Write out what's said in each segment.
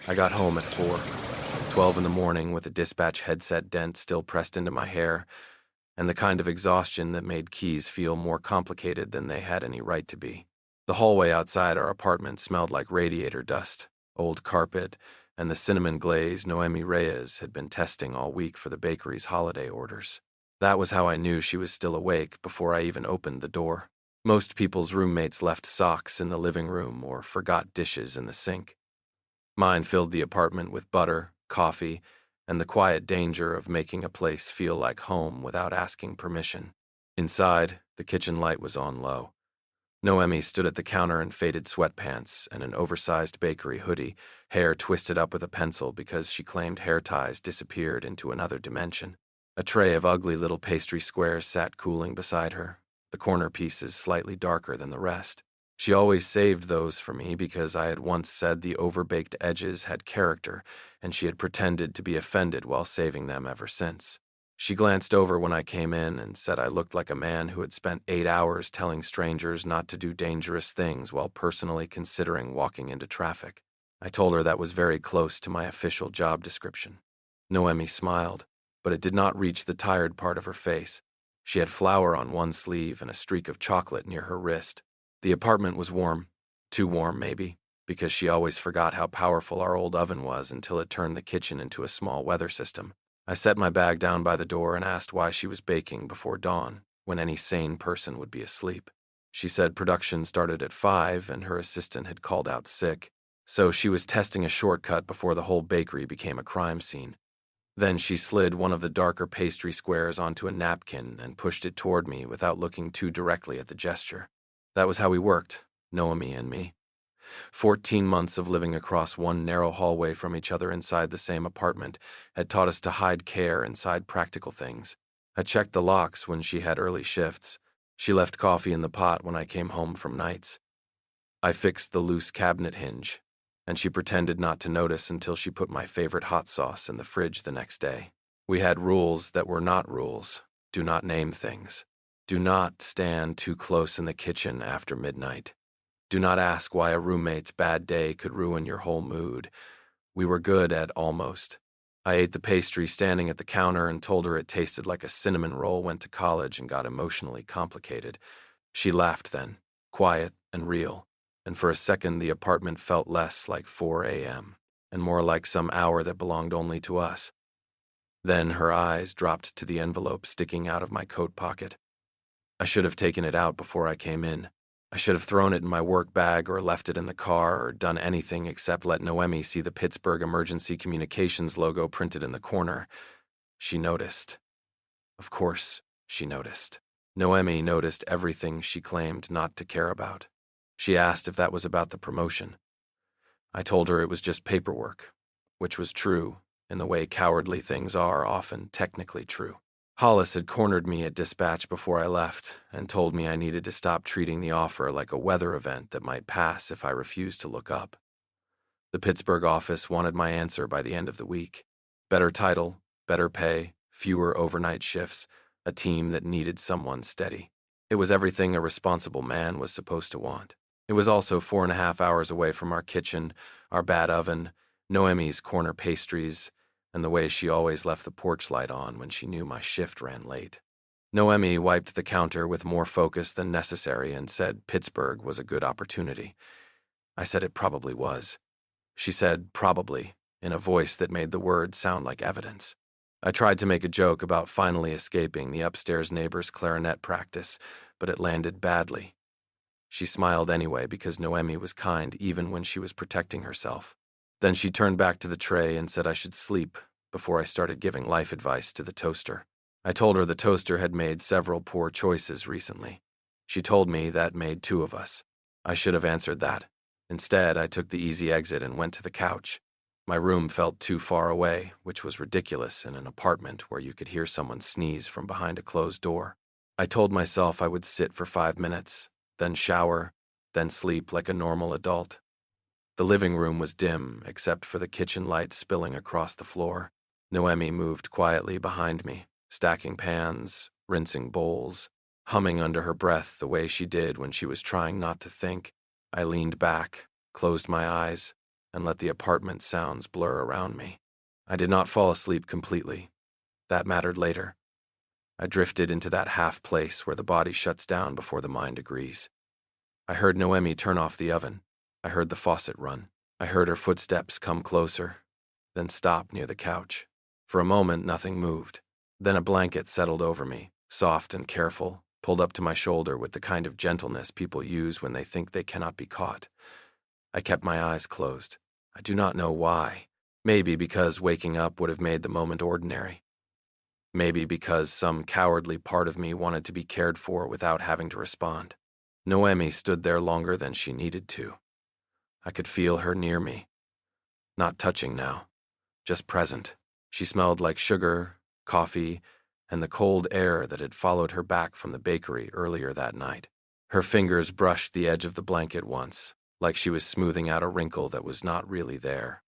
I got home at 4:12 in the morning with a dispatch headset dent still pressed into my hair, and the kind of exhaustion that made keys feel more complicated than they had any right to be. The hallway outside our apartment smelled like radiator dust, old carpet, and the cinnamon glaze Noemi Reyes had been testing all week for the bakery's holiday orders. That was how I knew she was still awake before I even opened the door. Most people's roommates left socks in the living room or forgot dishes in the sink. Mine filled the apartment with butter, coffee, and the quiet danger of making a place feel like home without asking permission. Inside, the kitchen light was on low. Noemi stood at the counter in faded sweatpants and an oversized bakery hoodie, hair twisted up with a pencil because she claimed hair ties disappeared into another dimension. A tray of ugly little pastry squares sat cooling beside her, the corner pieces slightly darker than the rest. She always saved those for me because I had once said the overbaked edges had character, and she had pretended to be offended while saving them ever since. She glanced over when I came in and said I looked like a man who had spent 8 hours telling strangers not to do dangerous things while personally considering walking into traffic. I told her that was very close to my official job description. Noemi smiled, but it did not reach the tired part of her face. She had flour on one sleeve and a streak of chocolate near her wrist. The apartment was warm, too warm maybe, because she always forgot how powerful our old oven was until it turned the kitchen into a small weather system. I set my bag down by the door and asked why she was baking before dawn, when any sane person would be asleep. She said production started at 5 and her assistant had called out sick, so she was testing a shortcut before the whole bakery became a crime scene. Then she slid one of the darker pastry squares onto a napkin and pushed it toward me without looking too directly at the gesture. That was how we worked, Noemi and me. 14 months of living across one narrow hallway from each other inside the same apartment had taught us to hide care inside practical things. I checked the locks when she had early shifts. She left coffee in the pot when I came home from nights. I fixed the loose cabinet hinge, and she pretended not to notice until she put my favorite hot sauce in the fridge the next day. We had rules that were not rules. Do not name things. Do not stand too close in the kitchen after midnight. Do not ask why a roommate's bad day could ruin your whole mood. We were good at almost. I ate the pastry standing at the counter and told her it tasted like a cinnamon roll went to college and got emotionally complicated. She laughed then, quiet and real, and for a second the apartment felt less like 4 a.m. and more like some hour that belonged only to us. Then her eyes dropped to the envelope sticking out of my coat pocket. I should have taken it out before I came in. I should have thrown it in my work bag or left it in the car or done anything except let Noemi see the Pittsburgh Emergency Communications logo printed in the corner. She noticed. Of course, she noticed. Noemi noticed everything she claimed not to care about. She asked if that was about the promotion. I told her it was just paperwork, which was true, in the way cowardly things are often technically true. Hollis had cornered me at dispatch before I left and told me I needed to stop treating the offer like a weather event that might pass if I refused to look up. The Pittsburgh office wanted my answer by the end of the week. Better title, better pay, fewer overnight shifts, a team that needed someone steady. It was everything a responsible man was supposed to want. It was also 4.5 hours away from our kitchen, our bad oven, Noemi's corner pastries, and the way she always left the porch light on when she knew my shift ran late. Noemi wiped the counter with more focus than necessary and said Pittsburgh was a good opportunity. I said it probably was. She said probably, in a voice that made the words sound like evidence. I tried to make a joke about finally escaping the upstairs neighbor's clarinet practice, but it landed badly. She smiled anyway because Noemi was kind even when she was protecting herself. Then she turned back to the tray and said I should sleep before I started giving life advice to the toaster. I told her the toaster had made several poor choices recently. She told me that made 2 of us. I should have answered that. Instead, I took the easy exit and went to the couch. My room felt too far away, which was ridiculous in an apartment where you could hear someone sneeze from behind a closed door. I told myself I would sit for 5 minutes, then shower, then sleep like a normal adult. The living room was dim, except for the kitchen light spilling across the floor. Noemi moved quietly behind me, stacking pans, rinsing bowls, humming under her breath the way she did when she was trying not to think. I leaned back, closed my eyes, and let the apartment sounds blur around me. I did not fall asleep completely. That mattered later. I drifted into that half place where the body shuts down before the mind agrees. I heard Noemi turn off the oven. I heard the faucet run. I heard her footsteps come closer, then stop near the couch. For a moment, nothing moved. Then a blanket settled over me, soft and careful, pulled up to my shoulder with the kind of gentleness people use when they think they cannot be caught. I kept my eyes closed. I do not know why. Maybe because waking up would have made the moment ordinary. Maybe because some cowardly part of me wanted to be cared for without having to respond. Noemi stood there longer than she needed to. I could feel her near me. Not touching now, just present. She smelled like sugar, coffee, and the cold air that had followed her back from the bakery earlier that night. Her fingers brushed the edge of the blanket once, like she was smoothing out a wrinkle that was not really there.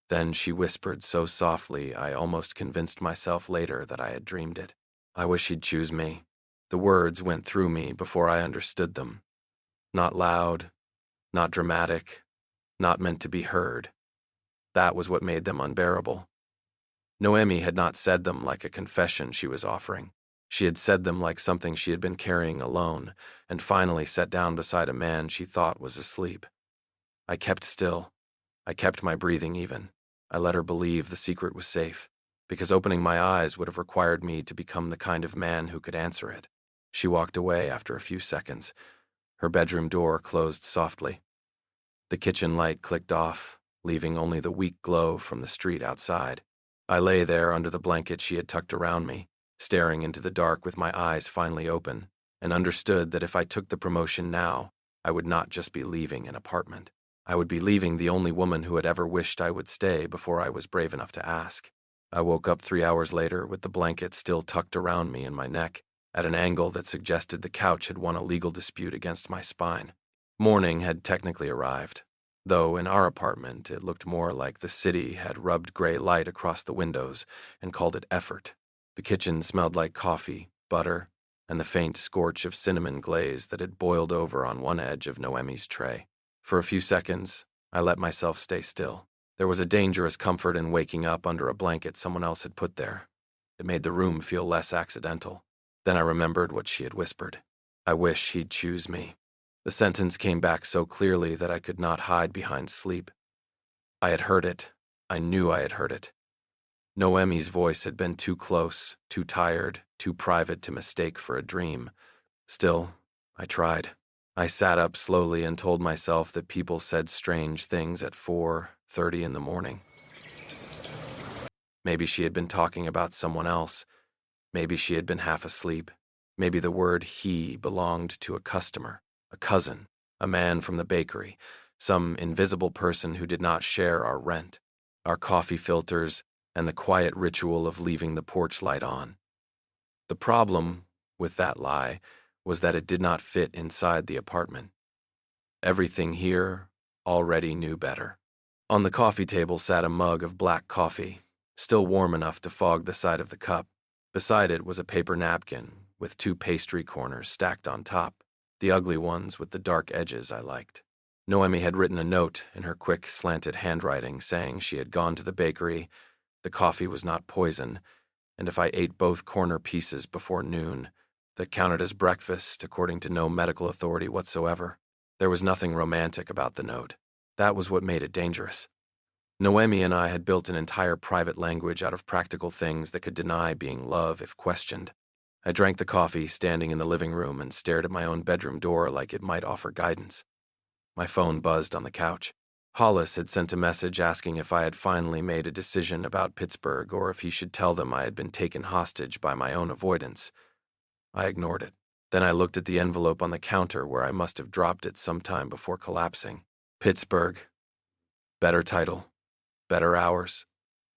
Then she whispered so softly I almost convinced myself later that I had dreamed it. I wish he'd choose me. The words went through me before I understood them. Not loud, not dramatic, not meant to be heard. That was what made them unbearable. Noemi had not said them like a confession she was offering. She had said them like something she had been carrying alone, and finally sat down beside a man she thought was asleep. I kept still. I kept my breathing even. I let her believe the secret was safe, because opening my eyes would have required me to become the kind of man who could answer it. She walked away after a few seconds. Her bedroom door closed softly. The kitchen light clicked off, leaving only the weak glow from the street outside. I lay there under the blanket she had tucked around me, staring into the dark with my eyes finally open, and understood that if I took the promotion now, I would not just be leaving an apartment. I would be leaving the only woman who had ever wished I would stay before I was brave enough to ask. I woke up 3 hours later with the blanket still tucked around me and my neck, at an angle that suggested the couch had won a legal dispute against my spine. Morning had technically arrived, though in our apartment it looked more like the city had rubbed gray light across the windows and called it effort. The kitchen smelled like coffee, butter, and the faint scorch of cinnamon glaze that had boiled over on one edge of Noemi's tray. For a few seconds, I let myself stay still. There was a dangerous comfort in waking up under a blanket someone else had put there. It made the room feel less accidental. Then I remembered what she had whispered. I wish he'd choose me. The sentence came back so clearly that I could not hide behind sleep. I had heard it. I knew I had heard it. Noemi's voice had been too close, too tired, too private to mistake for a dream. Still, I tried. I sat up slowly and told myself that people said strange things at 4:30 in the morning. Maybe she had been talking about someone else. Maybe she had been half asleep. Maybe the word he belonged to a customer, a cousin, a man from the bakery, some invisible person who did not share our rent, our coffee filters, and the quiet ritual of leaving the porch light on. The problem with that lie was that it did not fit inside the apartment. Everything here already knew better. On the coffee table sat a mug of black coffee, still warm enough to fog the side of the cup. Beside it was a paper napkin with 2 pastry corners stacked on top, the ugly ones with the dark edges I liked. Noemi had written a note in her quick, slanted handwriting saying she had gone to the bakery, the coffee was not poison, and if I ate both corner pieces before noon, that counted as breakfast according to no medical authority whatsoever. There was nothing romantic about the note. That was what made it dangerous. Noemi and I had built an entire private language out of practical things that could deny being love if questioned. I drank the coffee standing in the living room and stared at my own bedroom door like it might offer guidance. My phone buzzed on the couch. Hollis had sent a message asking if I had finally made a decision about Pittsburgh or if he should tell them I had been taken hostage by my own avoidance. I ignored it. Then I looked at the envelope on the counter where I must have dropped it sometime before collapsing. Pittsburgh. Better title. Better hours.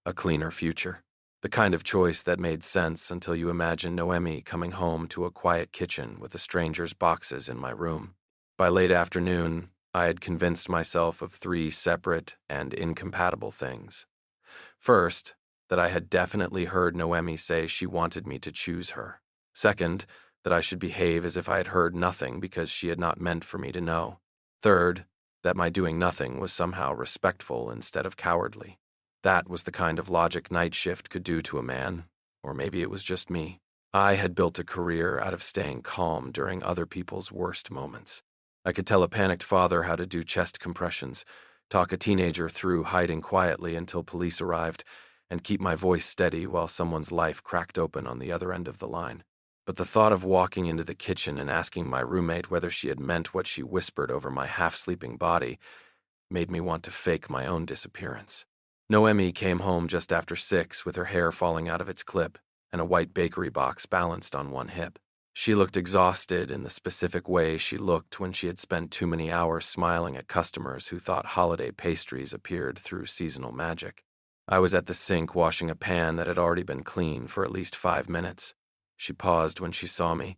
A cleaner future. The kind of choice that made sense until you imagine Noemi coming home to a quiet kitchen with a stranger's boxes in my room. By late afternoon, I had convinced myself of 3 separate and incompatible things. First, that I had definitely heard Noemi say she wanted me to choose her. Second, that I should behave as if I had heard nothing because she had not meant for me to know. Third, that my doing nothing was somehow respectful instead of cowardly. That was the kind of logic night shift could do to a man, or maybe it was just me. I had built a career out of staying calm during other people's worst moments. I could tell a panicked father how to do chest compressions, talk a teenager through hiding quietly until police arrived, and keep my voice steady while someone's life cracked open on the other end of the line. But the thought of walking into the kitchen and asking my roommate whether she had meant what she whispered over my half-sleeping body made me want to fake my own disappearance. Noemi came home just after 6 with her hair falling out of its clip and a white bakery box balanced on one hip. She looked exhausted in the specific way she looked when she had spent too many hours smiling at customers who thought holiday pastries appeared through seasonal magic. I was at the sink washing a pan that had already been clean for at least 5 minutes. She paused when she saw me,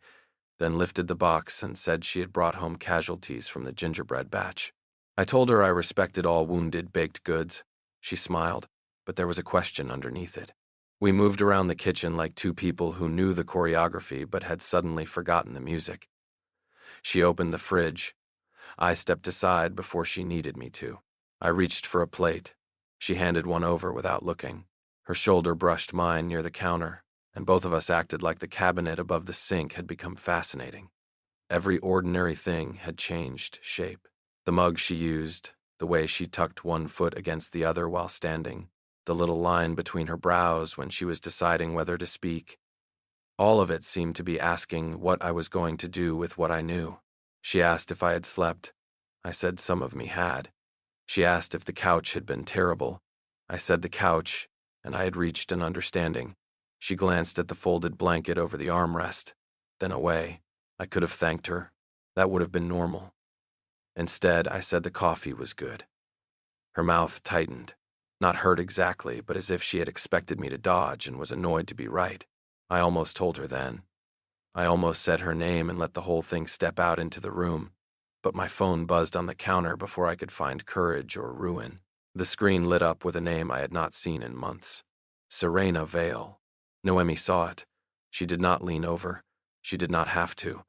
then lifted the box and said she had brought home casualties from the gingerbread batch. I told her I respected all wounded baked goods. She smiled, but there was a question underneath it. We moved around the kitchen like two people who knew the choreography but had suddenly forgotten the music. She opened the fridge. I stepped aside before she needed me to. I reached for a plate. She handed one over without looking. Her shoulder brushed mine near the counter, and both of us acted like the cabinet above the sink had become fascinating. Every ordinary thing had changed shape. The mug she used, the way she tucked one foot against the other while standing, the little line between her brows when she was deciding whether to speak. All of it seemed to be asking what I was going to do with what I knew. She asked if I had slept. I said some of me had. She asked if the couch had been terrible. I said the couch, and I had reached an understanding. She glanced at the folded blanket over the armrest, then away. I could have thanked her. That would have been normal. Instead, I said the coffee was good. Her mouth tightened. Not hurt exactly, but as if she had expected me to dodge and was annoyed to be right. I almost told her then. I almost said her name and let the whole thing step out into the room, but my phone buzzed on the counter before I could find courage or ruin. The screen lit up with a name I had not seen in months. Serena Vale. Noemi saw it. She did not lean over. She did not have to.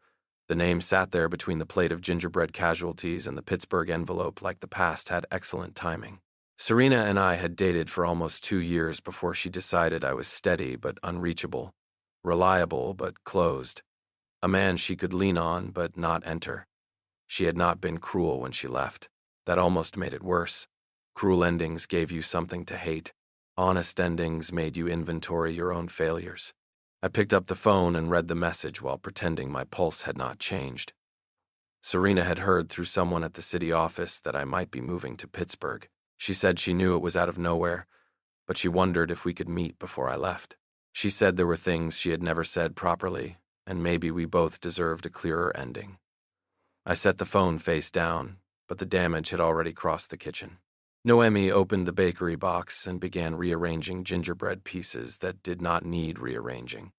The name sat there between the plate of gingerbread casualties and the Pittsburgh envelope like the past had excellent timing. Serena and I had dated for almost 2 years before she decided I was steady but unreachable, reliable but closed, a man she could lean on but not enter. She had not been cruel when she left. That almost made it worse. Cruel endings gave you something to hate. Honest endings made you inventory your own failures. I picked up the phone and read the message while pretending my pulse had not changed. Serena had heard through someone at the city office that I might be moving to Pittsburgh. She said she knew it was out of nowhere, but she wondered if we could meet before I left. She said there were things she had never said properly, and maybe we both deserved a clearer ending. I set the phone face down, but the damage had already crossed the kitchen. Noemi opened the bakery box and began rearranging gingerbread pieces that did not need rearranging.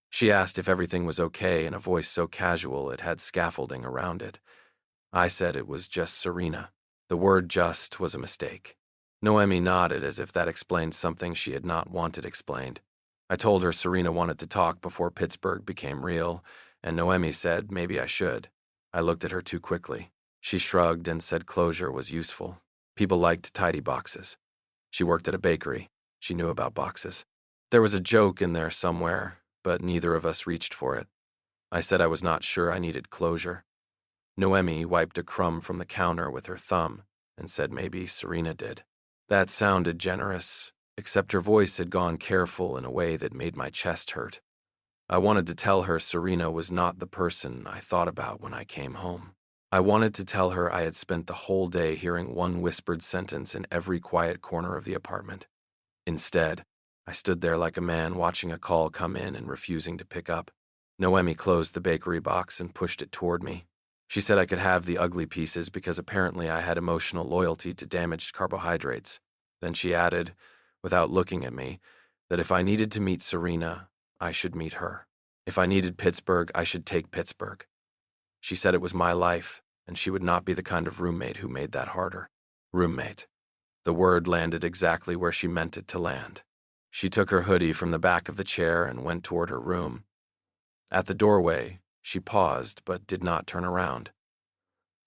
She asked if everything was okay in a voice so casual it had scaffolding around it. I said it was just Serena. The word just was a mistake. Noemi nodded as if that explained something she had not wanted explained. I told her Serena wanted to talk before Pittsburgh became real, and Noemi said maybe I should. I looked at her too quickly. She shrugged and said closure was useful. People liked tidy boxes. She worked at a bakery. She knew about boxes. There was a joke in there somewhere, but neither of us reached for it. I said I was not sure I needed closure. Noemi wiped a crumb from the counter with her thumb and said maybe Serena did. That sounded generous, except her voice had gone careful in a way that made my chest hurt. I wanted to tell her Serena was not the person I thought about when I came home. I wanted to tell her I had spent the whole day hearing one whispered sentence in every quiet corner of the apartment. Instead, I stood there like a man watching a call come in and refusing to pick up. Noemi closed the bakery box and pushed it toward me. She said I could have the ugly pieces because apparently I had emotional loyalty to damaged carbohydrates. Then she added, without looking at me, that if I needed to meet Serena, I should meet her. If I needed Pittsburgh, I should take Pittsburgh. She said it was my life, and she would not be the kind of roommate who made that harder. Roommate. The word landed exactly where she meant it to land. She took her hoodie from the back of the chair and went toward her room. At the doorway, she paused but did not turn around.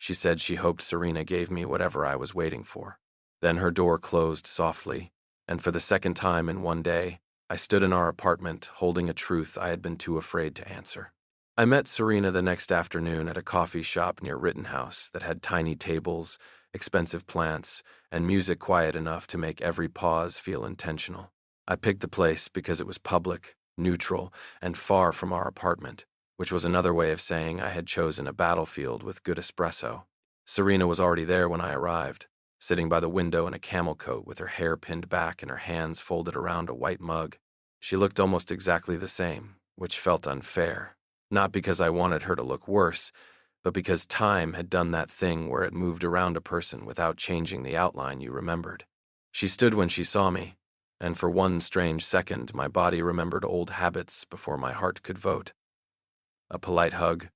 She said she hoped Serena gave me whatever I was waiting for. Then her door closed softly, and for the second time in one day, I stood in our apartment holding a truth I had been too afraid to answer. I met Serena the next afternoon at a coffee shop near Rittenhouse that had tiny tables, expensive plants, and music quiet enough to make every pause feel intentional. I picked the place because it was public, neutral, and far from our apartment, which was another way of saying I had chosen a battlefield with good espresso. Serena was already there when I arrived, sitting by the window in a camel coat with her hair pinned back and her hands folded around a white mug. She looked almost exactly the same, which felt unfair. Not because I wanted her to look worse, but because time had done that thing where it moved around a person without changing the outline you remembered. She stood when she saw me, and for one strange second my body remembered old habits before my heart could vote. A polite hug,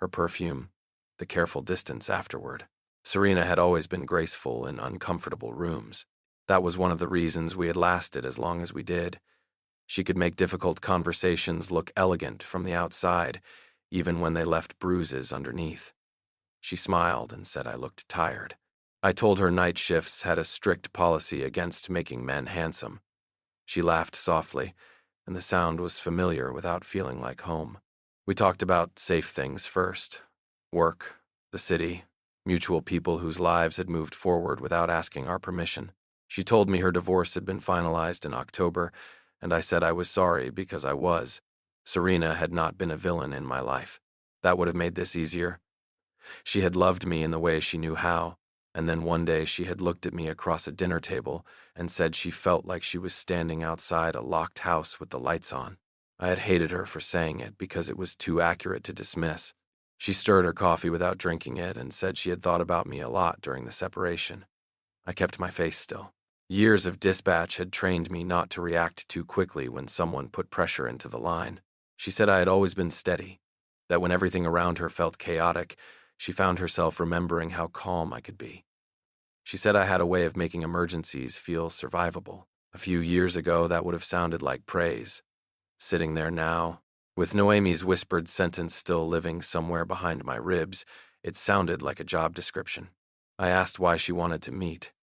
her perfume, the careful distance afterward. Serena had always been graceful in uncomfortable rooms. That was one of the reasons we had lasted as long as we did. She could make difficult conversations look elegant from the outside, even when they left bruises underneath. She smiled and said I looked tired. I told her night shifts had a strict policy against making men handsome. She laughed softly, and the sound was familiar without feeling like home. We talked about safe things first. Work, the city, mutual people whose lives had moved forward without asking our permission. She told me her divorce had been finalized in October, and I said I was sorry because I was. Serena had not been a villain in my life. That would have made this easier. She had loved me in the way she knew how, and then one day she had looked at me across a dinner table and said she felt like she was standing outside a locked house with the lights on. I had hated her for saying it because it was too accurate to dismiss. She stirred her coffee without drinking it and said she had thought about me a lot during the separation. I kept my face still. Years of dispatch had trained me not to react too quickly when someone put pressure into the line. She said I had always been steady, that when everything around her felt chaotic, she found herself remembering how calm I could be. She said I had a way of making emergencies feel survivable. A few years ago, that would have sounded like praise. Sitting there now, with Noemi's whispered sentence still living somewhere behind my ribs, it sounded like a job description. I asked why she wanted to meet.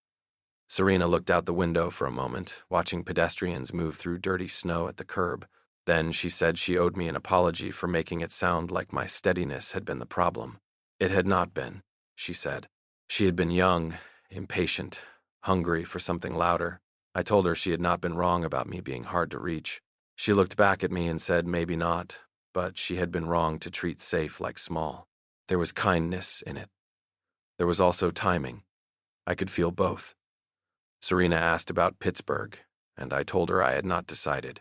Serena looked out the window for a moment, watching pedestrians move through dirty snow at the curb. Then she said she owed me an apology for making it sound like my steadiness had been the problem. It had not been, she said. She had been young, impatient, hungry for something louder. I told her she had not been wrong about me being hard to reach. She looked back at me and said maybe not, but she had been wrong to treat safe like small. There was kindness in it. There was also timing. I could feel both. Serena asked about Pittsburgh, and I told her I had not decided.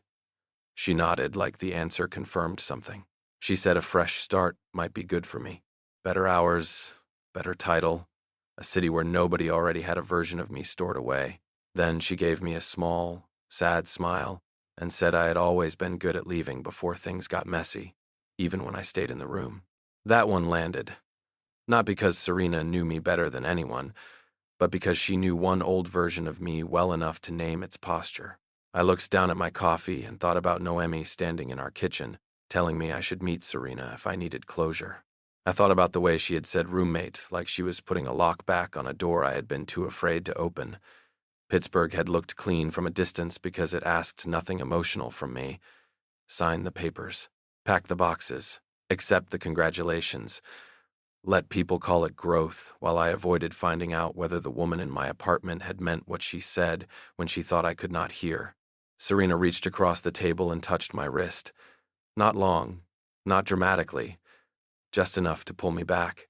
She nodded like the answer confirmed something. She said a fresh start might be good for me. Better hours, better title, a city where nobody already had a version of me stored away. Then she gave me a small, sad smile and said I had always been good at leaving before things got messy, even when I stayed in the room. That one landed. Not because Serena knew me better than anyone, but because she knew one old version of me well enough to name its posture. I looked down at my coffee and thought about Noemi standing in our kitchen, telling me I should meet Serena if I needed closure. I thought about the way she had said roommate, like she was putting a lock back on a door I had been too afraid to open. Pittsburgh had looked clean from a distance because it asked nothing emotional from me. Sign the papers. Pack the boxes. Accept the congratulations. Let people call it growth, while I avoided finding out whether the woman in my apartment had meant what she said when she thought I could not hear. Serena reached across the table and touched my wrist. Not long, not dramatically, just enough to pull me back.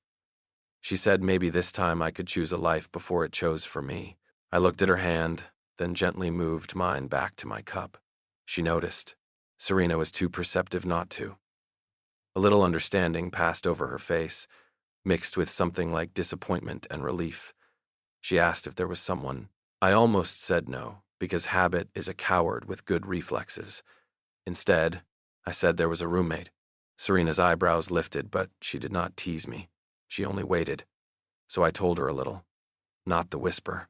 She said maybe this time I could choose a life before it chose for me. I looked at her hand, then gently moved mine back to my cup. She noticed. Serena was too perceptive not to. A little understanding passed over her face, mixed with something like disappointment and relief. She asked if there was someone. I almost said no, because habit is a coward with good reflexes. Instead, I said there was a roommate. Serena's eyebrows lifted, but she did not tease me. She only waited. So I told her a little. Not the whisper.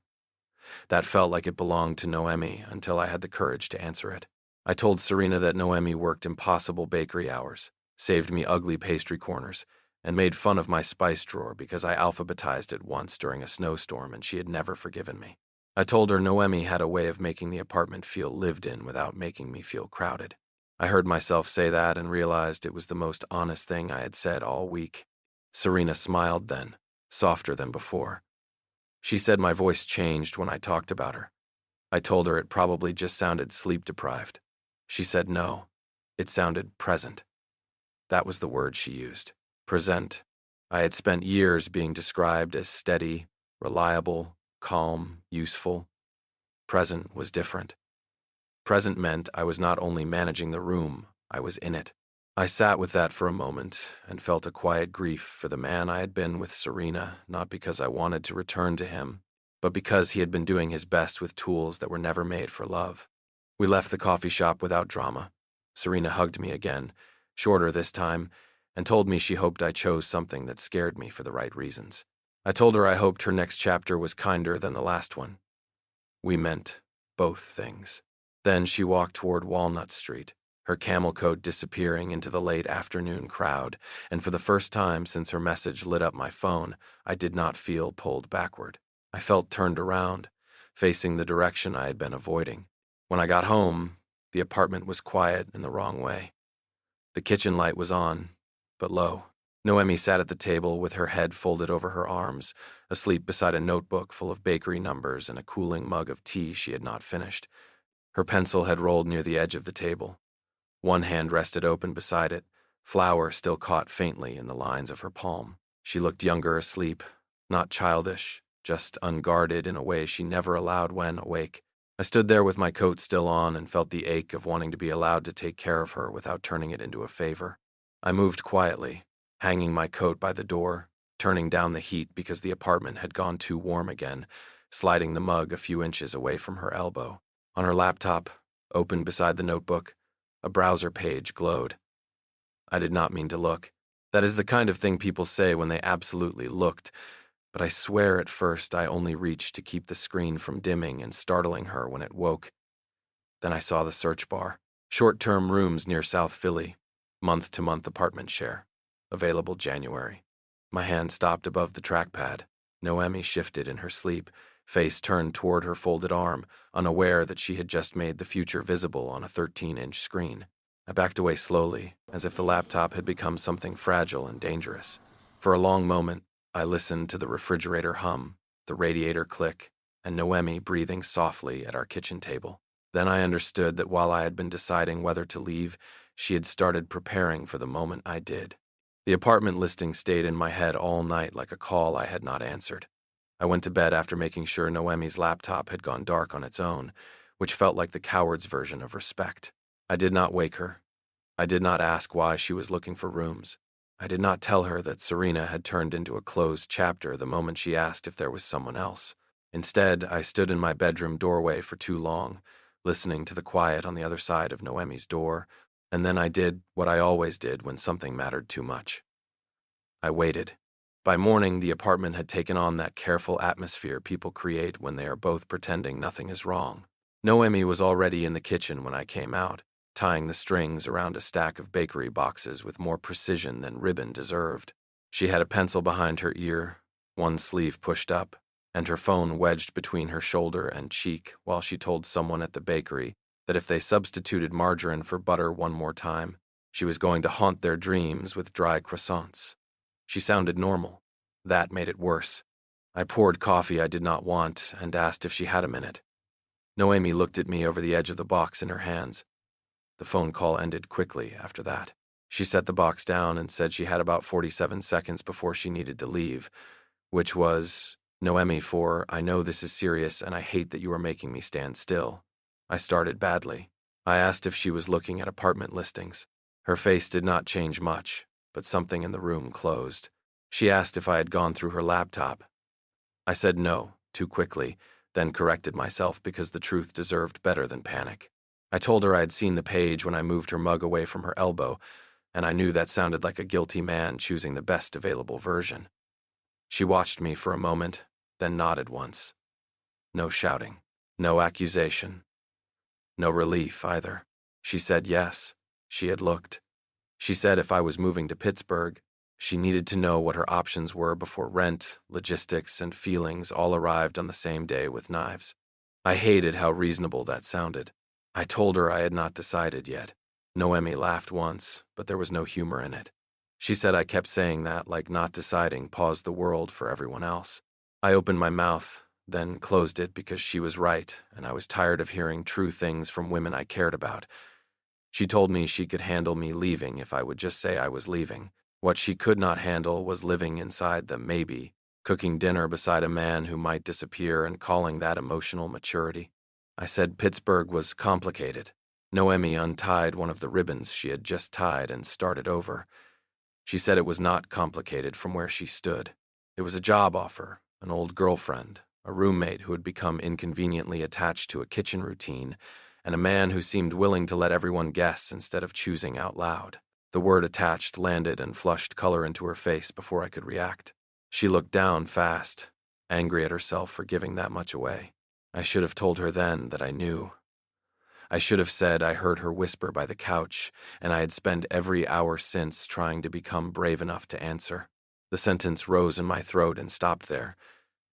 That felt like it belonged to Noemi until I had the courage to answer it. I told Serena that Noemi worked impossible bakery hours, saved me ugly pastry corners, and made fun of my spice drawer because I alphabetized it once during a snowstorm and she had never forgiven me. I told her Noemi had a way of making the apartment feel lived in without making me feel crowded. I heard myself say that and realized it was the most honest thing I had said all week. Serena smiled then, softer than before. She said my voice changed when I talked about her. I told her it probably just sounded sleep-deprived. She said no, it sounded present. That was the word she used. Present. I had spent years being described as steady, reliable, calm, useful. Present was different. Present meant I was not only managing the room, I was in it. I sat with that for a moment and felt a quiet grief for the man I had been with Serena, not because I wanted to return to him, but because he had been doing his best with tools that were never made for love. We left the coffee shop without drama. Serena hugged me again, shorter this time, and told me she hoped I chose something that scared me for the right reasons. I told her I hoped her next chapter was kinder than the last one. We meant both things. Then she walked toward Walnut Street, her camel coat disappearing into the late afternoon crowd, and for the first time since her message lit up my phone, I did not feel pulled backward. I felt turned around, facing the direction I had been avoiding. When I got home, the apartment was quiet in the wrong way. The kitchen light was on, but low. Noemi sat at the table with her head folded over her arms, asleep beside a notebook full of bakery numbers and a cooling mug of tea she had not finished. Her pencil had rolled near the edge of the table. One hand rested open beside it, flour still caught faintly in the lines of her palm. She looked younger asleep, not childish, just unguarded in a way she never allowed when awake. I stood there with my coat still on and felt the ache of wanting to be allowed to take care of her without turning it into a favor. I moved quietly, hanging my coat by the door, turning down the heat because the apartment had gone too warm again, sliding the mug a few inches away from her elbow. On her laptop, open beside the notebook, a browser page glowed. I did not mean to look. That is the kind of thing people say when they absolutely looked, but I swear at first I only reached to keep the screen from dimming and startling her when it woke. Then I saw the search bar. Short-term rooms near South Philly. Month-to-month apartment share. Available January. My hand stopped above the trackpad. Noemi shifted in her sleep, face turned toward her folded arm, unaware that she had just made the future visible on a 13-inch screen. I backed away slowly, as if the laptop had become something fragile and dangerous. For a long moment, I listened to the refrigerator hum, the radiator click, and Noemi breathing softly at our kitchen table. Then I understood that while I had been deciding whether to leave, she had started preparing for the moment I did. The apartment listing stayed in my head all night like a call I had not answered. I went to bed after making sure Noemi's laptop had gone dark on its own, which felt like the coward's version of respect. I did not wake her. I did not ask why she was looking for rooms. I did not tell her that Serena had turned into a closed chapter the moment she asked if there was someone else. Instead, I stood in my bedroom doorway for too long, listening to the quiet on the other side of Noemi's door, and then I did what I always did when something mattered too much. I waited. By morning, the apartment had taken on that careful atmosphere people create when they are both pretending nothing is wrong. Noemi was already in the kitchen when I came out, tying the strings around a stack of bakery boxes with more precision than ribbon deserved. She had a pencil behind her ear, one sleeve pushed up, and her phone wedged between her shoulder and cheek while she told someone at the bakery that if they substituted margarine for butter one more time, she was going to haunt their dreams with dry croissants. She sounded normal. That made it worse. I poured coffee I did not want and asked if she had a minute. Noemi looked at me over the edge of the box in her hands. The phone call ended quickly after that. She set the box down and said she had about 47 seconds before she needed to leave, which was, Noemi, I know this is serious and I hate that you are making me stand still. I started badly. I asked if she was looking at apartment listings. Her face did not change much, but something in the room closed. She asked if I had gone through her laptop. I said no, too quickly, then corrected myself because the truth deserved better than panic. I told her I had seen the page when I moved her mug away from her elbow, and I knew that sounded like a guilty man choosing the best available version. She watched me for a moment, then nodded once. No shouting, no accusation, no relief either. She said yes, she had looked. She said if I was moving to Pittsburgh, She needed to know what her options were before rent, logistics, and feelings all arrived on the same day with knives. I hated how reasonable that sounded. I told her I had not decided yet. Noemi laughed once, but there was no humor in it. She said I kept saying that like not deciding paused the world for everyone else. I opened my mouth, then closed it because she was right, and I was tired of hearing true things from women I cared about. She told me she could handle me leaving if I would just say I was leaving. What she could not handle was living inside the maybe, cooking dinner beside a man who might disappear and calling that emotional maturity. I said Pittsburgh was complicated. Noemi untied one of the ribbons she had just tied and started over. She said it was not complicated from where she stood. It was a job offer, an old girlfriend, a roommate who had become inconveniently attached to a kitchen routine, and a man who seemed willing to let everyone guess instead of choosing out loud. The word attached landed and flushed color into her face before I could react. She looked down fast, angry at herself for giving that much away. I should have told her then that I knew. I should have said I heard her whisper by the couch, and I had spent every hour since trying to become brave enough to answer. The sentence rose in my throat and stopped there,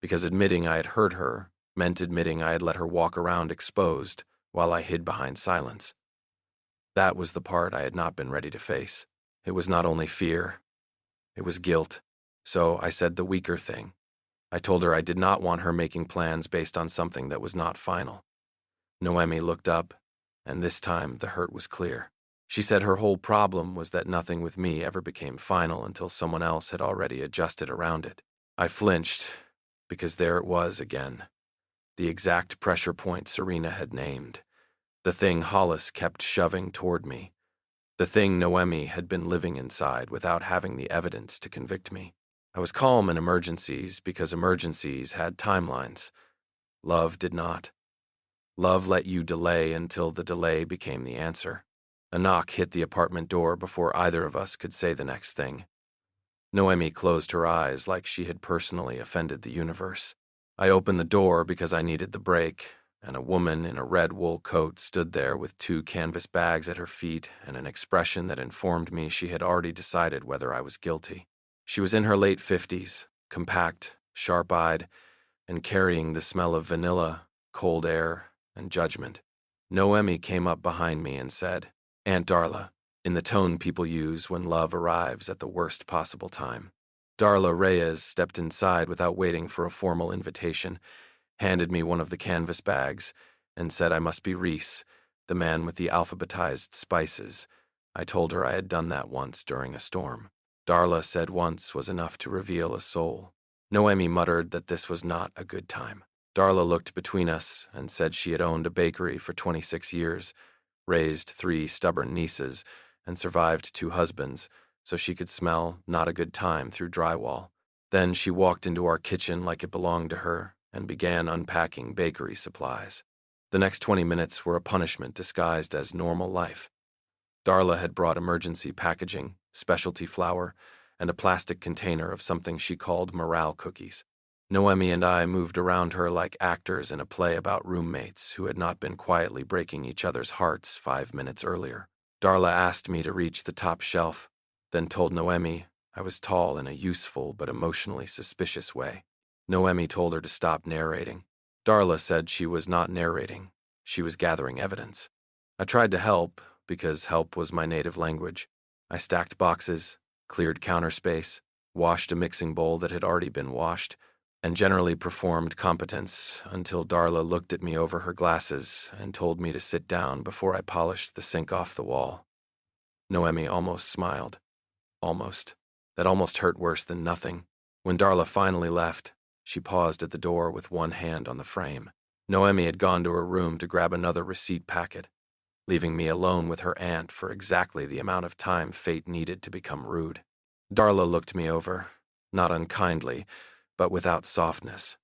because admitting I had heard her meant admitting I had let her walk around exposed while I hid behind silence. That was the part I had not been ready to face. It was not only fear, it was guilt. So I said the weaker thing. I told her I did not want her making plans based on something that was not final. Noemi looked up, and this time the hurt was clear. She said her whole problem was that nothing with me ever became final until someone else had already adjusted around it. I flinched, because there it was again. The exact pressure point Serena had named. The thing Hollis kept shoving toward me. The thing Noemi had been living inside without having the evidence to convict me. I was calm in emergencies because emergencies had timelines. Love did not. Love let you delay until the delay became the answer. A knock hit the apartment door before either of us could say the next thing. Noemi closed her eyes like she had personally offended the universe. I opened the door because I needed the break, and a woman in a red wool coat stood there with 2 canvas bags at her feet and an expression that informed me she had already decided whether I was guilty. She was in her late 50s, compact, sharp-eyed, and carrying the smell of vanilla, cold air, and judgment. Noemi came up behind me and said, "Aunt Darla," in the tone people use when love arrives at the worst possible time. Darla Reyes stepped inside without waiting for a formal invitation, handed me one of the canvas bags, and said I must be Reese, the man with the alphabetized spices. I told her I had done that once during a storm. Darla said once was enough to reveal a soul. Noemi muttered that this was not a good time. Darla looked between us and said she had owned a bakery for 26 years, raised 3 stubborn nieces, and survived 2 husbands, so she could smell not a good time through drywall. Then she walked into our kitchen like it belonged to her and began unpacking bakery supplies. The next 20 minutes were a punishment disguised as normal life. Darla had brought emergency packaging, specialty flour, and a plastic container of something she called morale cookies. Noemi and I moved around her like actors in a play about roommates who had not been quietly breaking each other's hearts 5 minutes earlier. Darla asked me to reach the top shelf, then told Noemi I was tall in a useful but emotionally suspicious way. Noemi told her to stop narrating. Darla said she was not narrating. She was gathering evidence. I tried to help, because help was my native language. I stacked boxes, cleared counter space, washed a mixing bowl that had already been washed, and generally performed competence until Darla looked at me over her glasses and told me to sit down before I polished the sink off the wall. Noemi almost smiled. Almost. That almost hurt worse than nothing. When Darla finally left, she paused at the door with one hand on the frame. Noemi had gone to her room to grab another receipt packet, leaving me alone with her aunt for exactly the amount of time fate needed to become rude. Darla looked me over, not unkindly, but without softness.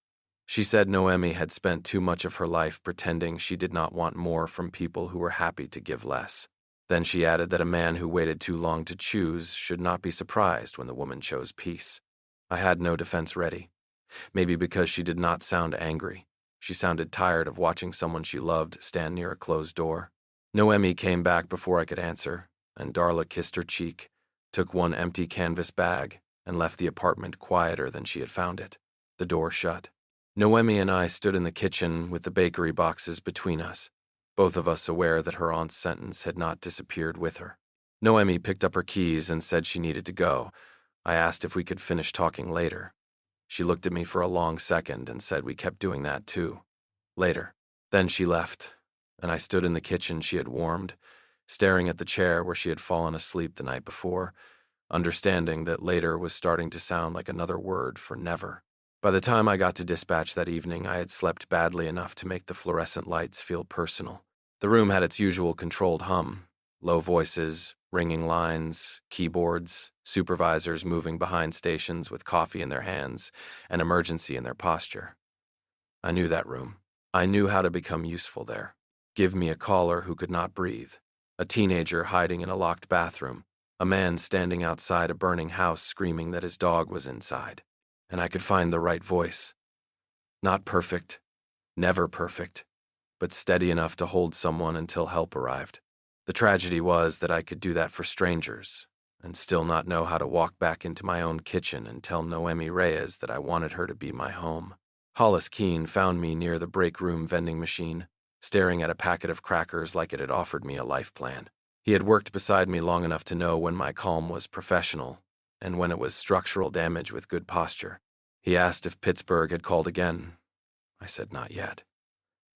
She said Noemi had spent too much of her life pretending she did not want more from people who were happy to give less. Then she added that a man who waited too long to choose should not be surprised when the woman chose peace. I had no defense ready. Maybe because she did not sound angry. She sounded tired of watching someone she loved stand near a closed door. Noemi came back before I could answer, and Darla kissed her cheek, took one empty canvas bag, and left the apartment quieter than she had found it. The door shut. Noemi and I stood in the kitchen with the bakery boxes between us, both of us aware that her aunt's sentence had not disappeared with her. Noemi picked up her keys and said she needed to go. I asked if we could finish talking later. She looked at me for a long second and said we kept doing that too. Later. Then she left, and I stood in the kitchen she had warmed, staring at the chair where she had fallen asleep the night before, understanding that later was starting to sound like another word for never. By the time I got to dispatch that evening, I had slept badly enough to make the fluorescent lights feel personal. The room had its usual controlled hum, low voices, ringing lines, keyboards, supervisors moving behind stations with coffee in their hands, and emergency in their posture. I knew that room. I knew how to become useful there. Give me a caller who could not breathe, a teenager hiding in a locked bathroom, a man standing outside a burning house screaming that his dog was inside, and I could find the right voice. Not perfect, never perfect, but steady enough to hold someone until help arrived. The tragedy was that I could do that for strangers, and still not know how to walk back into my own kitchen and tell Noemi Reyes that I wanted her to be my home. Hollis Keene found me near the break room vending machine, staring at a packet of crackers like it had offered me a life plan. He had worked beside me long enough to know when my calm was professional and when it was structural damage with good posture. He asked if Pittsburgh had called again. I said not yet.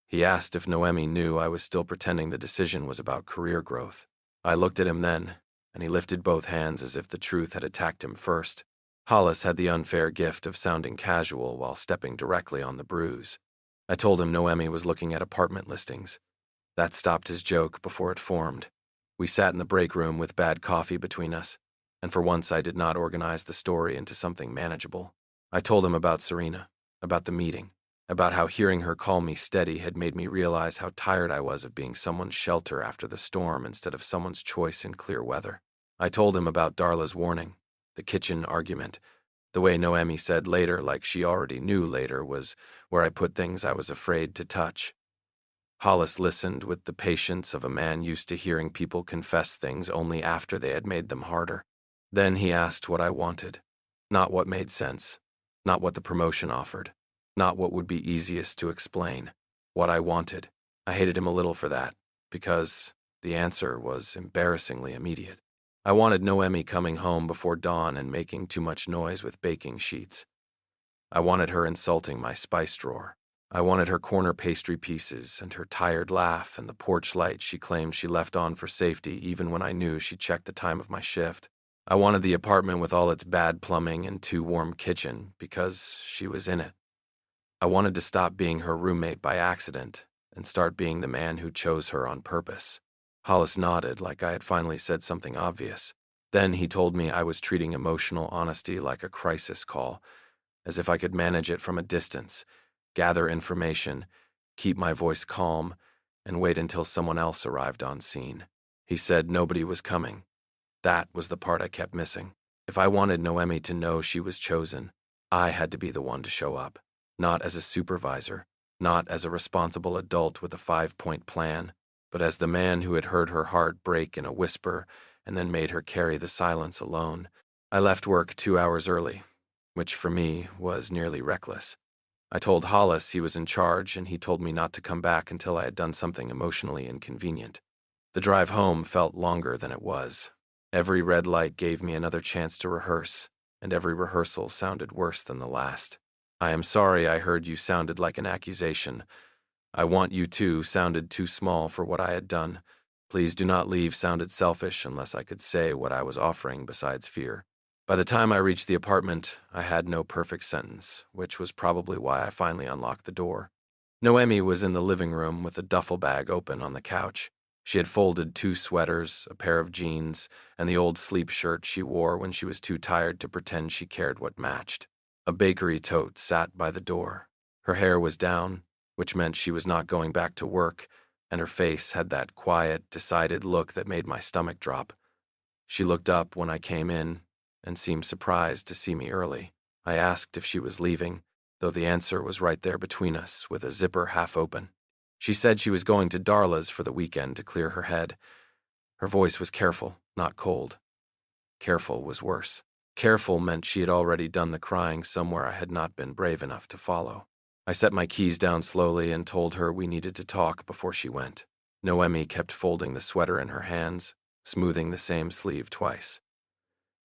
He asked if Noemi knew I was still pretending the decision was about career growth. I looked at him then, and he lifted both hands as if the truth had attacked him first. Hollis had the unfair gift of sounding casual while stepping directly on the bruise. I told him Noemi was looking at apartment listings. That stopped his joke before it formed. We sat in the break room with bad coffee between us, and for once I did not organize the story into something manageable. I told him about Serena, about the meeting, about how hearing her call me steady had made me realize how tired I was of being someone's shelter after the storm instead of someone's choice in clear weather. I told him about Darla's warning, the kitchen argument. The way Noemi said later, like she already knew later, was where I put things I was afraid to touch. Hollis listened with the patience of a man used to hearing people confess things only after they had made them harder. Then he asked what I wanted, not what made sense, not what the promotion offered, not what would be easiest to explain, what I wanted. I hated him a little for that, because the answer was embarrassingly immediate. I wanted Noemi coming home before dawn and making too much noise with baking sheets. I wanted her insulting my spice drawer. I wanted her corner pastry pieces and her tired laugh and the porch light she claimed she left on for safety even when I knew she checked the time of my shift. I wanted the apartment with all its bad plumbing and too warm kitchen because she was in it. I wanted to stop being her roommate by accident and start being the man who chose her on purpose. Hollis nodded like I had finally said something obvious. Then he told me I was treating emotional honesty like a crisis call, as if I could manage it from a distance, gather information, keep my voice calm, and wait until someone else arrived on scene. He said nobody was coming. That was the part I kept missing. If I wanted Noemi to know she was chosen, I had to be the one to show up, not as a supervisor, not as a responsible adult with a 5-point plan, but as the man who had heard her heart break in a whisper and then made her carry the silence alone. I left work 2 hours early, which for me was nearly reckless. I told Hollis he was in charge, and he told me not to come back until I had done something emotionally inconvenient. The drive home felt longer than it was. Every red light gave me another chance to rehearse, and every rehearsal sounded worse than the last. I am sorry I heard you sounded like an accusation. I want you to sounded too small for what I had done. Please do not leave sounded selfish unless I could say what I was offering besides fear. By the time I reached the apartment, I had no perfect sentence, which was probably why I finally unlocked the door. Noemi was in the living room with a duffel bag open on the couch. She had folded 2 sweaters, a pair of jeans, and the old sleep shirt she wore when she was too tired to pretend she cared what matched. A bakery tote sat by the door. Her hair was down, which meant she was not going back to work, and her face had that quiet, decided look that made my stomach drop. She looked up when I came in and seemed surprised to see me early. I asked if she was leaving, though the answer was right there between us, with a zipper half open. She said she was going to Darla's for the weekend to clear her head. Her voice was careful, not cold. Careful was worse. Careful meant she had already done the crying somewhere I had not been brave enough to follow. I set my keys down slowly and told her we needed to talk before she went. Noemi kept folding the sweater in her hands, smoothing the same sleeve twice.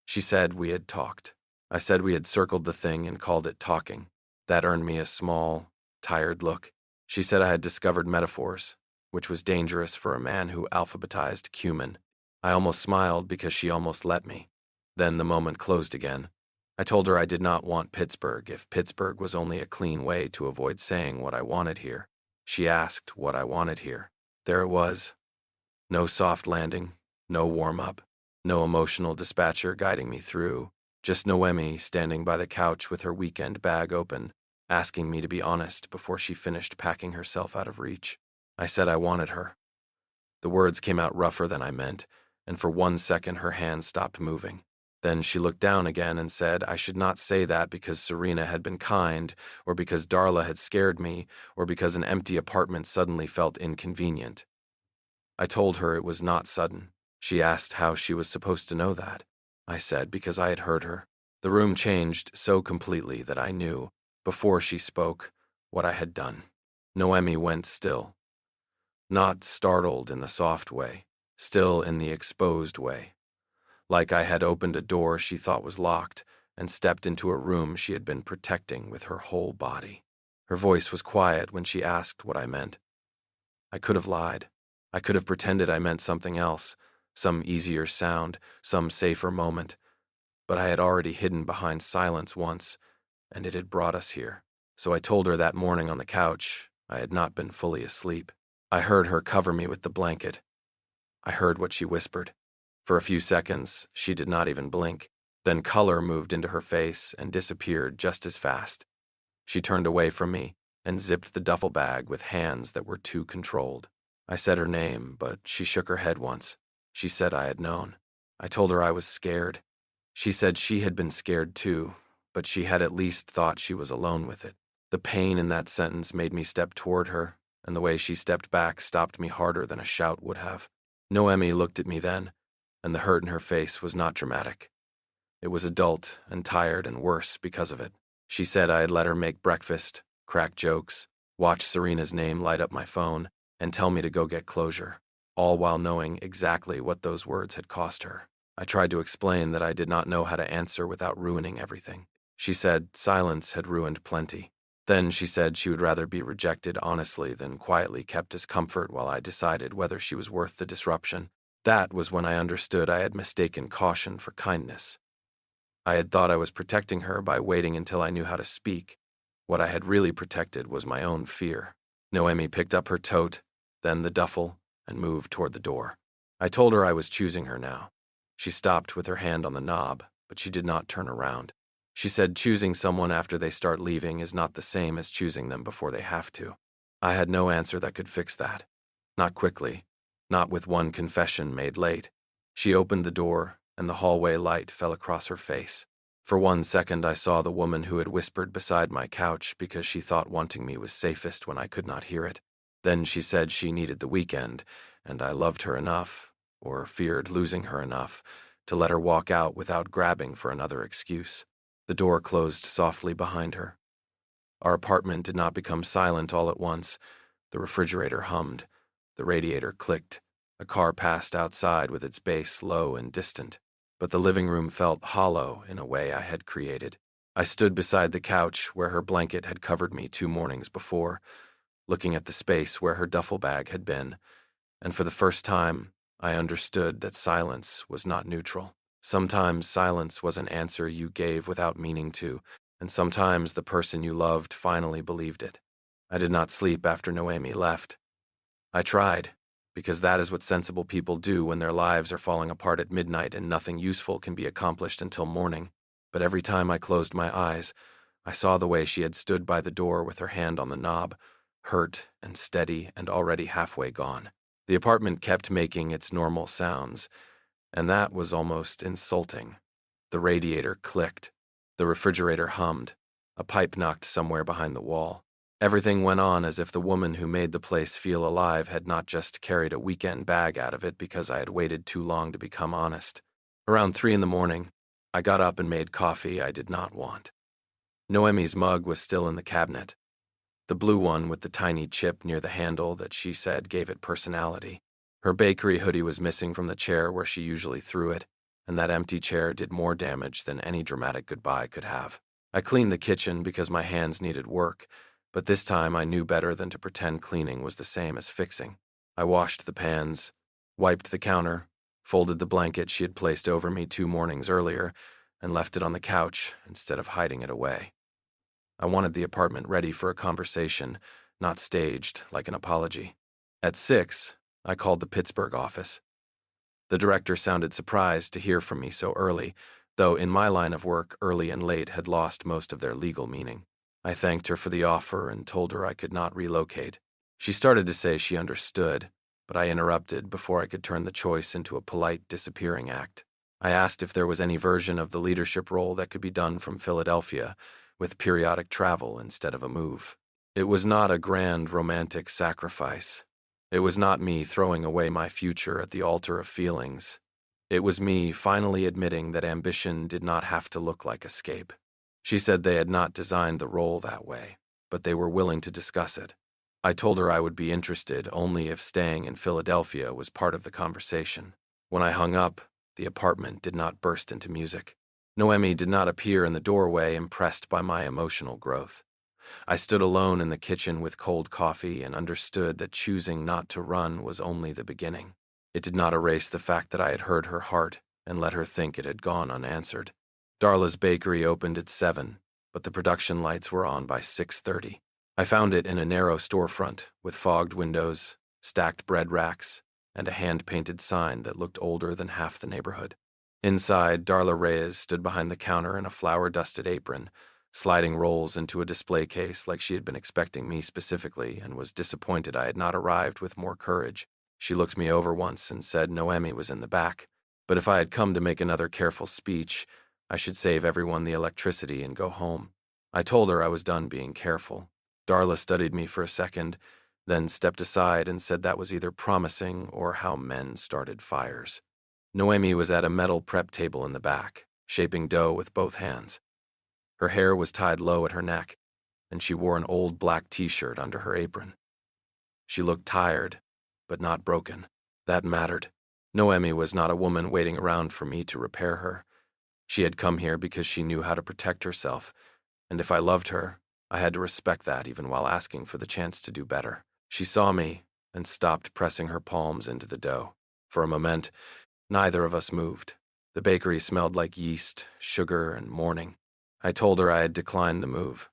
She said we had talked. I said we had circled the thing and called it talking. That earned me a small, tired look. She said I had discovered metaphors, which was dangerous for a man who alphabetized cumin. I almost smiled because she almost let me. Then the moment closed again. I told her I did not want Pittsburgh if Pittsburgh was only a clean way to avoid saying what I wanted here. She asked what I wanted here. There it was. No soft landing, no warm-up, no emotional dispatcher guiding me through, just Noemi standing by the couch with her weekend bag open, asking me to be honest before she finished packing herself out of reach. I said I wanted her. The words came out rougher than I meant, and for 1 second her hand stopped moving. Then she looked down again and said I should not say that because Serena had been kind, or because Darla had scared me, or because an empty apartment suddenly felt inconvenient. I told her it was not sudden. She asked how she was supposed to know that. I said because I had heard her. The room changed so completely that I knew, before she spoke, what I had done. Noemi went still. Not startled in the soft way, still in the exposed way. Like I had opened a door she thought was locked and stepped into a room she had been protecting with her whole body. Her voice was quiet when she asked what I meant. I could have lied. I could have pretended I meant something else, some easier sound, some safer moment. But I had already hidden behind silence once, and it had brought us here. So I told her that morning on the couch I had not been fully asleep. I heard her cover me with the blanket. I heard what she whispered. For a few seconds, she did not even blink. Then color moved into her face and disappeared just as fast. She turned away from me and zipped the duffel bag with hands that were too controlled. I said her name, but she shook her head once. She said I had known. I told her I was scared. She said she had been scared too, but she had at least thought she was alone with it. The pain in that sentence made me step toward her, and the way she stepped back stopped me harder than a shout would have. Noemi looked at me then, and the hurt in her face was not dramatic. It was adult and tired and worse because of it. She said I had let her make breakfast, crack jokes, watch Serena's name light up my phone, and tell me to go get closure, all while knowing exactly what those words had cost her. I tried to explain that I did not know how to answer without ruining everything. She said silence had ruined plenty. Then she said she would rather be rejected honestly than quietly kept as comfort while I decided whether she was worth the disruption. That was when I understood I had mistaken caution for kindness. I had thought I was protecting her by waiting until I knew how to speak. What I had really protected was my own fear. Noemi picked up her tote, then the duffel, and moved toward the door. I told her I was choosing her now. She stopped with her hand on the knob, but she did not turn around. She said choosing someone after they start leaving is not the same as choosing them before they have to. I had no answer that could fix that. Not quickly. Not with one confession made late. She opened the door, and the hallway light fell across her face. For 1 second I saw the woman who had whispered beside my couch because she thought wanting me was safest when I could not hear it. Then she said she needed the weekend, and I loved her enough, or feared losing her enough, to let her walk out without grabbing for another excuse. The door closed softly behind her. Our apartment did not become silent all at once. The refrigerator hummed. The radiator clicked. A car passed outside with its bass low and distant. But the living room felt hollow in a way I had created. I stood beside the couch where her blanket had covered me 2 mornings before, looking at the space where her duffel bag had been, and for the first time, I understood that silence was not neutral. Sometimes silence was an answer you gave without meaning to, and sometimes the person you loved finally believed it. I did not sleep after Noemi left. I tried, because that is what sensible people do when their lives are falling apart at midnight and nothing useful can be accomplished until morning. But every time I closed my eyes, I saw the way she had stood by the door with her hand on the knob, hurt and steady and already halfway gone. The apartment kept making its normal sounds, and that was almost insulting. The radiator clicked. The refrigerator hummed. A pipe knocked somewhere behind the wall. Everything went on as if the woman who made the place feel alive had not just carried a weekend bag out of it because I had waited too long to become honest. Around 3 in the morning, I got up and made coffee I did not want. Noemi's mug was still in the cabinet, the blue one with the tiny chip near the handle that she said gave it personality. Her bakery hoodie was missing from the chair where she usually threw it, and that empty chair did more damage than any dramatic goodbye could have. I cleaned the kitchen because my hands needed work, but this time I knew better than to pretend cleaning was the same as fixing. I washed the pans, wiped the counter, folded the blanket she had placed over me 2 mornings earlier, and left it on the couch instead of hiding it away. I wanted the apartment ready for a conversation, not staged like an apology. At 6, I called the Pittsburgh office. The director sounded surprised to hear from me so early, though in my line of work, early and late had lost most of their legal meaning. I thanked her for the offer and told her I could not relocate. She started to say she understood, but I interrupted before I could turn the choice into a polite disappearing act. I asked if there was any version of the leadership role that could be done from Philadelphia, with periodic travel instead of a move. It was not a grand romantic sacrifice. It was not me throwing away my future at the altar of feelings. It was me finally admitting that ambition did not have to look like escape. She said they had not designed the role that way, but they were willing to discuss it. I told her I would be interested only if staying in Philadelphia was part of the conversation. When I hung up, the apartment did not burst into music. Noemi did not appear in the doorway, impressed by my emotional growth. I stood alone in the kitchen with cold coffee and understood that choosing not to run was only the beginning. It did not erase the fact that I had heard her heart and let her think it had gone unanswered. Darla's bakery opened at 7, but the production lights were on by 6:30. I found it in a narrow storefront with fogged windows, stacked bread racks, and a hand-painted sign that looked older than half the neighborhood. Inside, Darla Reyes stood behind the counter in a flour-dusted apron, sliding rolls into a display case like she had been expecting me specifically and was disappointed I had not arrived with more courage. She looked me over once and said Noemi was in the back, but if I had come to make another careful speech, I should save everyone the electricity and go home. I told her I was done being careful. Darla studied me for a second, then stepped aside and said that was either promising or how men started fires. Noemi was at a metal prep table in the back, shaping dough with both hands. Her hair was tied low at her neck, and she wore an old black t-shirt under her apron. She looked tired, but not broken. That mattered. Noemi was not a woman waiting around for me to repair her. She had come here because she knew how to protect herself, and if I loved her, I had to respect that even while asking for the chance to do better. She saw me and stopped pressing her palms into the dough. For a moment, neither of us moved. The bakery smelled like yeast, sugar, and morning. I told her I had declined the move.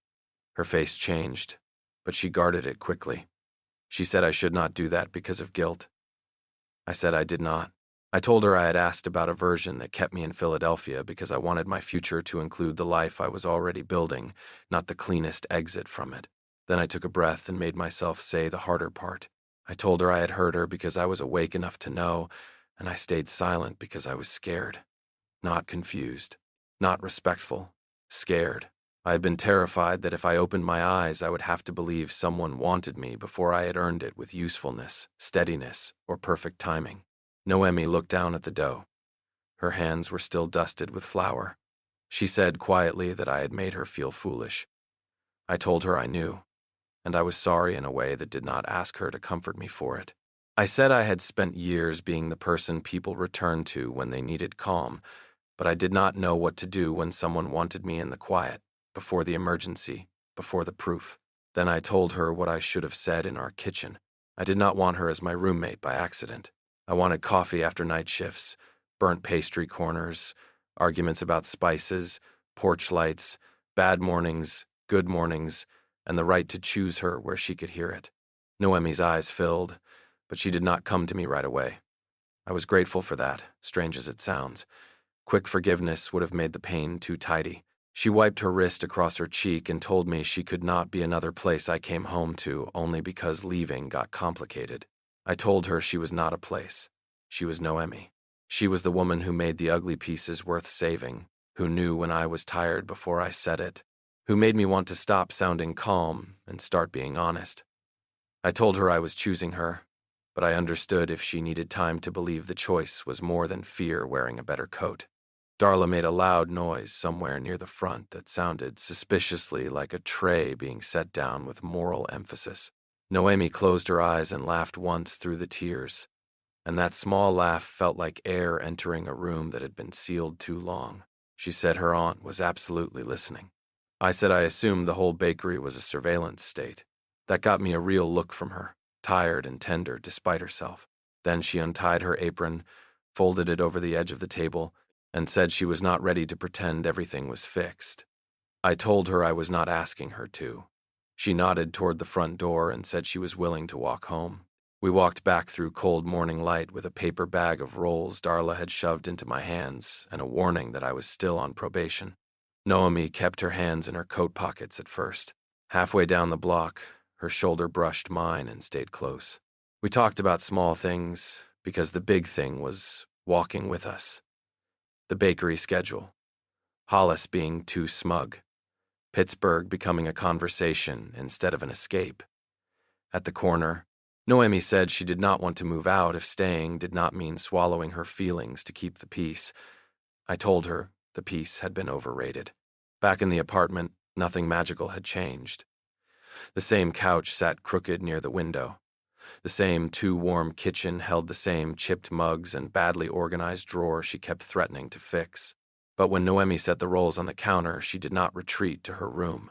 Her face changed, but she guarded it quickly. She said I should not do that because of guilt. I said I did not. I told her I had asked about a version that kept me in Philadelphia because I wanted my future to include the life I was already building, not the cleanest exit from it. Then I took a breath and made myself say the harder part. I told her I had heard her because I was awake enough to know, and I stayed silent because I was scared. Not confused. Not respectful. Scared. I had been terrified that if I opened my eyes, I would have to believe someone wanted me before I had earned it with usefulness, steadiness, or perfect timing. Noemi looked down at the dough. Her hands were still dusted with flour. She said quietly that I had made her feel foolish. I told her I knew, and I was sorry in a way that did not ask her to comfort me for it. I said I had spent years being the person people returned to when they needed calm, but I did not know what to do when someone wanted me in the quiet, before the emergency, before the proof. Then I told her what I should have said in our kitchen. I did not want her as my roommate by accident. I wanted coffee after night shifts, burnt pastry corners, arguments about spices, porch lights, bad mornings, good mornings, and the right to choose her where she could hear it. Noemi's eyes filled, but she did not come to me right away. I was grateful for that, strange as it sounds. Quick forgiveness would have made the pain too tidy. She wiped her wrist across her cheek and told me she could not be another place I came home to only because leaving got complicated. I told her she was not a place. She was Noemi. She was the woman who made the ugly pieces worth saving, who knew when I was tired before I said it, who made me want to stop sounding calm and start being honest. I told her I was choosing her, but I understood if she needed time to believe the choice was more than fear wearing a better coat. Darla made a loud noise somewhere near the front that sounded suspiciously like a tray being set down with moral emphasis. Noemi closed her eyes and laughed once through the tears, and that small laugh felt like air entering a room that had been sealed too long. She said her aunt was absolutely listening. I said I assumed the whole bakery was a surveillance state. That got me a real look from her, tired and tender despite herself. Then she untied her apron, folded it over the edge of the table, and said she was not ready to pretend everything was fixed. I told her I was not asking her to. She nodded toward the front door and said she was willing to walk home. We walked back through cold morning light with a paper bag of rolls Darla had shoved into my hands and a warning that I was still on probation. Noemi kept her hands in her coat pockets at first. Halfway down the block, her shoulder brushed mine and stayed close. We talked about small things because the big thing was walking with us. The bakery schedule, Hollis being too smug, Pittsburgh becoming a conversation instead of an escape. At the corner, Noemi said she did not want to move out if staying did not mean swallowing her feelings to keep the peace. I told her the peace had been overrated. Back in the apartment, nothing magical had changed. The same couch sat crooked near the window. The same too-warm kitchen held the same chipped mugs and badly organized drawer she kept threatening to fix. But when Noemi set the rolls on the counter, she did not retreat to her room.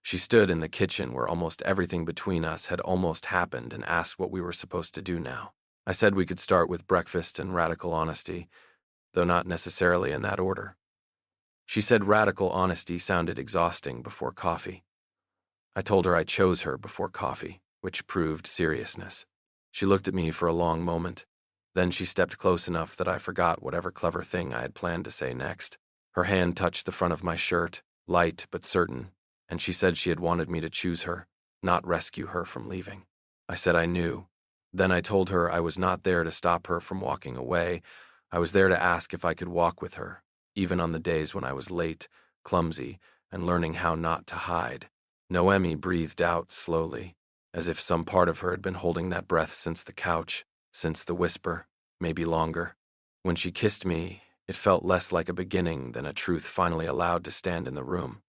She stood in the kitchen where almost everything between us had almost happened and asked what we were supposed to do now. I said we could start with breakfast and radical honesty, though not necessarily in that order. She said radical honesty sounded exhausting before coffee. I told her I chose her before coffee, which proved seriousness. She looked at me for a long moment. Then she stepped close enough that I forgot whatever clever thing I had planned to say next. Her hand touched the front of my shirt, light but certain, and she said she had wanted me to choose her, not rescue her from leaving. I said I knew. Then I told her I was not there to stop her from walking away. I was there to ask if I could walk with her, even on the days when I was late, clumsy, and learning how not to hide. Noemi breathed out slowly, as if some part of her had been holding that breath since the couch, since the whisper, maybe longer. When she kissed me, it felt less like a beginning than a truth finally allowed to stand in the room.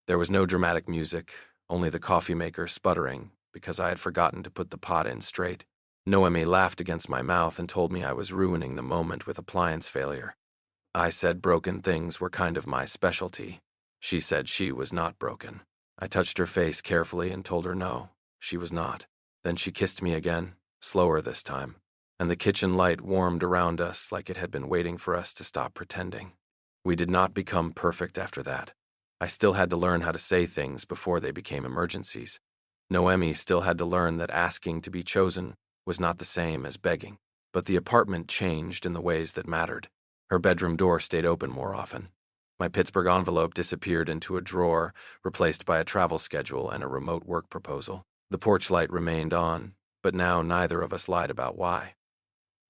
There was no dramatic music, only the coffee maker sputtering, because I had forgotten to put the pot in straight. Noemi laughed against my mouth and told me I was ruining the moment with appliance failure. I said broken things were kind of my specialty. She said she was not broken. I touched her face carefully and told her no, she was not. Then she kissed me again, slower this time, and the kitchen light warmed around us like it had been waiting for us to stop pretending. We did not become perfect after that. I still had to learn how to say things before they became emergencies. Noemi still had to learn that asking to be chosen was not the same as begging. But the apartment changed in the ways that mattered. Her bedroom door stayed open more often. My Pittsburgh envelope disappeared into a drawer, replaced by a travel schedule and a remote work proposal. The porch light remained on, but now neither of us lied about why.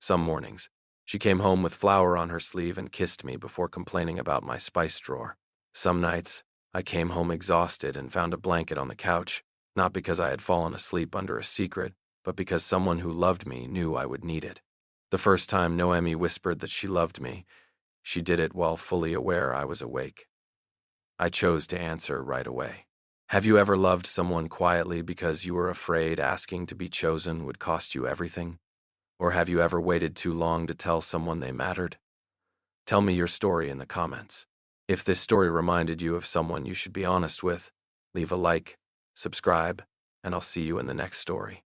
Some mornings, she came home with flour on her sleeve and kissed me before complaining about my spice drawer. Some nights, I came home exhausted and found a blanket on the couch, not because I had fallen asleep under a secret, but because someone who loved me knew I would need it. The first time Noemi whispered that she loved me, she did it while fully aware I was awake. I chose to answer right away. Have you ever loved someone quietly because you were afraid asking to be chosen would cost you everything? Or have you ever waited too long to tell someone they mattered? Tell me your story in the comments. If this story reminded you of someone you should be honest with, leave a like, subscribe, and I'll see you in the next story.